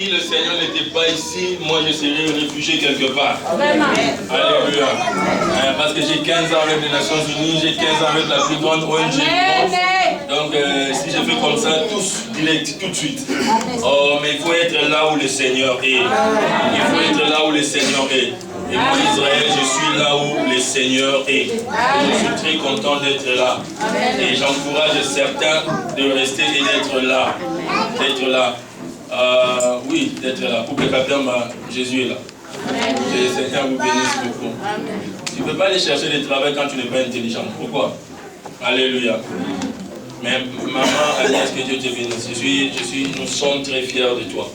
Si le Seigneur n'était pas ici, moi je serais réfugié quelque part. Vraiment. Alléluia. Parce que j'ai 15 ans avec les Nations Unies, j'ai 15 ans avec la plus grande ONG. Donc si je fais comme ça, tous direct, tout de suite. Oh, mais il faut être là où le Seigneur est. Il faut être là où le Seigneur est. Et moi, Israël, je suis là où le Seigneur est. Et je suis très content d'être là. Et j'encourage certains de rester et d'être là. D'être là. Oui, d'être là. Pour que quelqu'un, Jésus est là. Que le Seigneur vous bénisse beaucoup. Tu ne peux pas aller chercher du travail quand tu n'es pas intelligent. Pourquoi? Alléluia. Mais maman, Agnès, que Dieu te bénisse. Nous sommes très fiers de toi.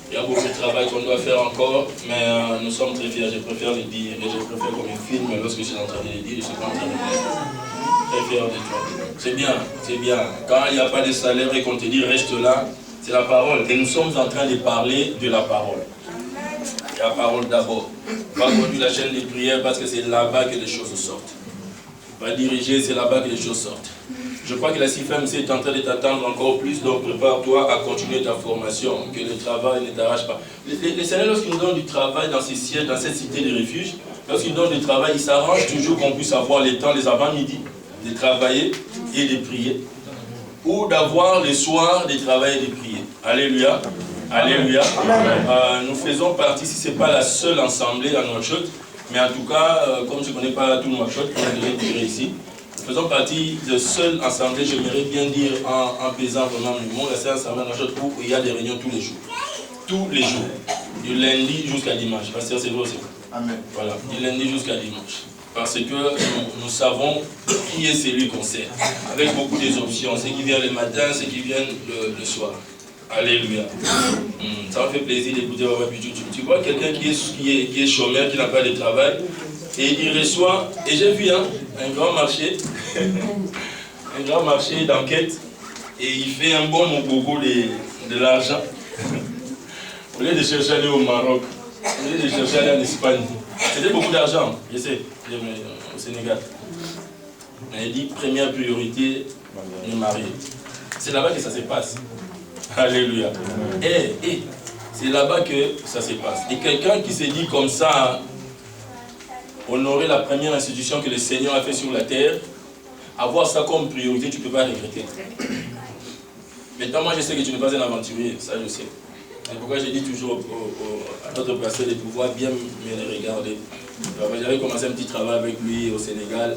Il y a beaucoup de travail qu'on doit faire encore, mais nous sommes très fiers. Je préfère le dire, et je préfère comme un film lorsque je suis en train de le dire, je suis pas en train de le dire. Très fier de toi. C'est bien, c'est bien. Quand il n'y a pas de salaire et qu'on te dit reste là, c'est la parole. Et nous sommes en train de parler de la parole. La parole d'abord. Va conduire la chaîne de prière parce que c'est là-bas que les choses sortent. Va diriger, c'est là-bas que les choses sortent. Je crois que la CIFMC est en train de t'attendre encore plus, donc prépare-toi à continuer ta formation, que le travail ne t'arrache pas. Les Seigneur, lorsqu'il nous donne du travail dans ces sièges, dans cette cité de refuge, lorsqu'il nous donne du travail, il s'arrange toujours qu'on puisse avoir les temps, les avant-midi, de travailler et de prier. Ou d'avoir les soirs de travailler et de prier. Alléluia. Alléluia. Nous faisons partie, si ce n'est pas la seule assemblée à Nouakchott, mais en tout cas, comme je ne connais pas tout Nouakchott, on a déjà tiré ici. Nous faisons partie de seule assemblée, j'aimerais bien dire en pesant vraiment le mot, la seule assemblée dans notre où il y a des réunions tous les jours. Tous les jours. Du lundi jusqu'à dimanche. Parce que c'est vrai aussi. Amen. Voilà. Du lundi jusqu'à dimanche. Parce que nous savons qui est celui qu'on sert. Avec beaucoup des options. Ceux qui viennent le matin, ceux qui viennent le soir. Alléluia. Ça me fait plaisir d'écouter Papa Pichu. Tu vois quelqu'un qui est chômeur, qui n'a pas de travail, et il reçoit, et j'ai vu un grand marché, un grand marché d'enquête, et il fait un bon mogogo de l'argent. Au lieu de chercher à aller au Maroc, au lieu de chercher à aller en Espagne, c'était beaucoup d'argent, je sais, au Sénégal. Mais il dit, première priorité, me marier. C'est là-bas que ça se passe. Alléluia. Et c'est là-bas que ça se passe. Et quelqu'un qui se dit comme ça, honorer la première institution que le Seigneur a fait sur la terre, avoir ça comme priorité, tu ne peux pas regretter. Maintenant, moi je sais que tu n'es pas un aventurier, ça je sais. C'est pourquoi je dis toujours à notre pasteur de pouvoir bien me regarder. J'avais commencé un petit travail avec lui au Sénégal,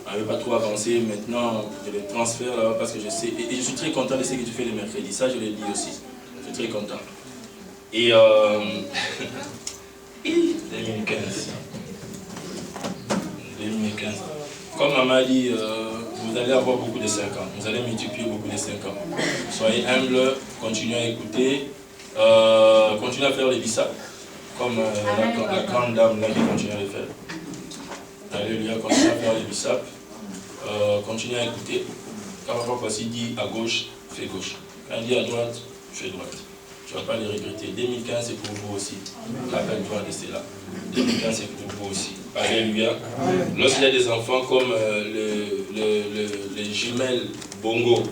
on n'avait pas trop avancé, maintenant je le transfère là-bas parce que je sais, et je suis très content de ce que tu fais le mercredi, ça je le dis aussi, je suis très content. Et 2015, comme maman dit, vous allez avoir beaucoup de 5 ans, vous allez multiplier beaucoup de 5 ans. Soyez humble, continuez à écouter, continuez à faire les bissap, comme la grande dame là qui continue à le faire. Alléluia, continuez à faire les bissap, continuez à écouter. Quand papa Passy dit à gauche, fais gauche. Quand il dit à droite, fais droite. Tu ne vas pas les regretter. 2015 c'est pour vous aussi. L'appel doit rester là. 2015 c'est pour vous aussi. Alléluia. Lorsqu'il y a des enfants comme les jumelles Bongo,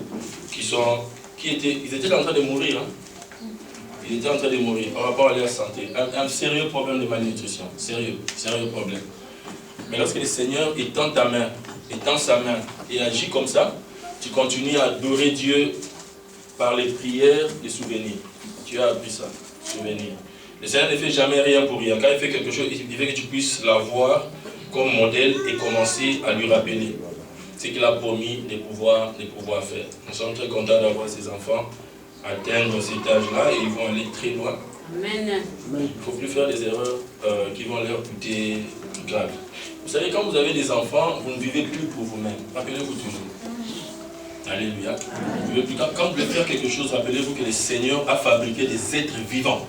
ils étaient en train de mourir. Ils étaient en train de mourir par rapport à leur santé. Un sérieux problème de malnutrition. Sérieux problème. Mais lorsque le Seigneur étend ta main, étend sa main et agit comme ça, tu continues à adorer Dieu par les prières et souvenirs. Tu as appris ça, souvenir. Le Seigneur ne fait jamais rien pour rien. Quand il fait quelque chose, il veut que tu puisses l'avoir comme modèle et commencer à lui rappeler ce qu'il a promis de pouvoir faire. Nous sommes très contents d'avoir ces enfants atteindre cet âge-là et ils vont aller très loin. Amen. Il ne faut plus faire des erreurs qui vont leur coûter grave. Vous savez, quand vous avez des enfants, vous ne vivez plus pour vous-même. Rappelez-vous toujours. Alléluia. Quand vous voulez faire quelque chose, rappelez-vous que le Seigneur a fabriqué des êtres vivants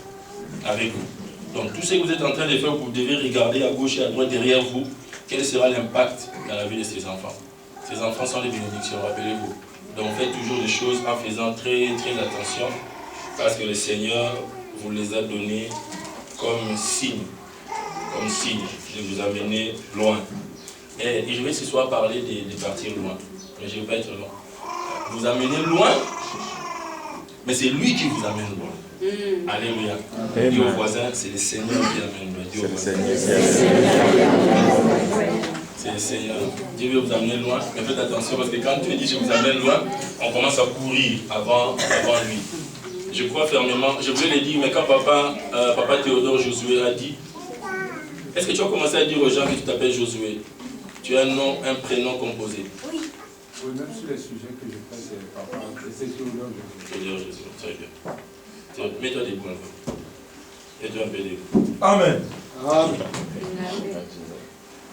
avec vous. Donc tout ce que vous êtes en train de faire, vous devez regarder à gauche et à droite derrière vous, quel sera l'impact dans la vie de ces enfants. Ces enfants sont des bénédictions, rappelez-vous. Donc faites toujours les choses en faisant très attention, parce que le Seigneur vous les a donnés comme signe de vous amener loin. Et je vais ce soir parler de partir loin, mais je ne vais pas être loin. Vous amener loin, mais c'est lui qui vous amène loin. Alléluia. Dis au voisin, c'est le Seigneur qui amène loin. Dis au voisin. C'est le Seigneur. Dieu veut vous amener loin. Mais faites attention parce que quand tu dis je vous amène loin, on commence à courir avant lui. Je crois fermement, je voulais le dire, mais quand papa Théodore Josué a dit, est-ce que tu as commencé à dire aux gens que tu t'appelles Josué? Tu as un nom, un prénom composé. Oui. Oui, même sur les sujets que je fais, c'est papa, c'est Théodore Josué. Théodore Josué, très bien. Mets-toi des points. Mets-toi un peu des points. Amen. Amen.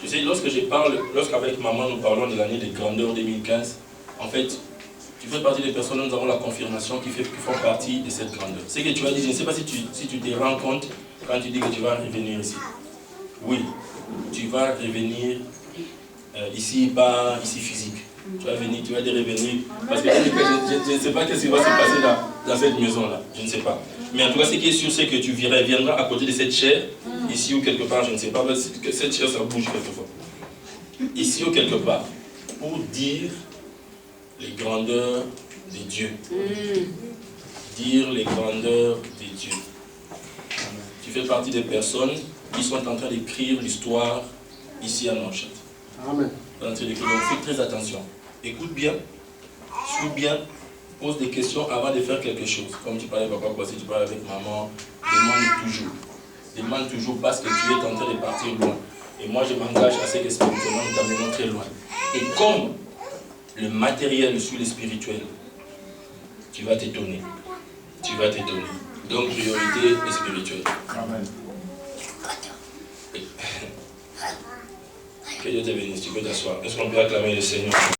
Tu sais, lorsqu'avec maman nous parlons de l'année de grandeur 2015, en fait, tu fais partie des personnes où nous avons la confirmation qui font partie de cette grandeur. Ce que tu as dit, je ne sais pas si tu te rends compte quand tu dis que tu vas revenir ici. Oui, tu vas revenir ici, pas ici physique. Tu vas revenir, parce que je ne sais pas ce qui va se passer dans cette maison-là. Je ne sais pas. Mais en tout cas, ce qui est sûr, c'est que tu viendras à côté de cette chair, ici ou quelque part, je ne sais pas, parce que cette chair, ça bouge quelquefois. Ici ou quelque part, pour dire les grandeurs de Dieu. Dire les grandeurs de Dieu. Tu fais partie des personnes qui sont en train d'écrire l'histoire ici à Nouakchott. Amen. Donc fais très attention. Écoute bien, suis bien, pose des questions avant de faire quelque chose. Comme tu parlais papa, si tu parles avec maman, demande toujours. Demande toujours parce que tu es en train de partir loin. Et moi je m'engage à ce que spirituellement nous t'amenons très loin. Et comme le matériel suit le spirituel, tu vas t'étonner. Tu vas t'étonner. Donc priorité est spirituelle. Amen. Que Dieu te bénisse, tu peux t'asseoir. Est-ce qu'on peut acclamer le Seigneur?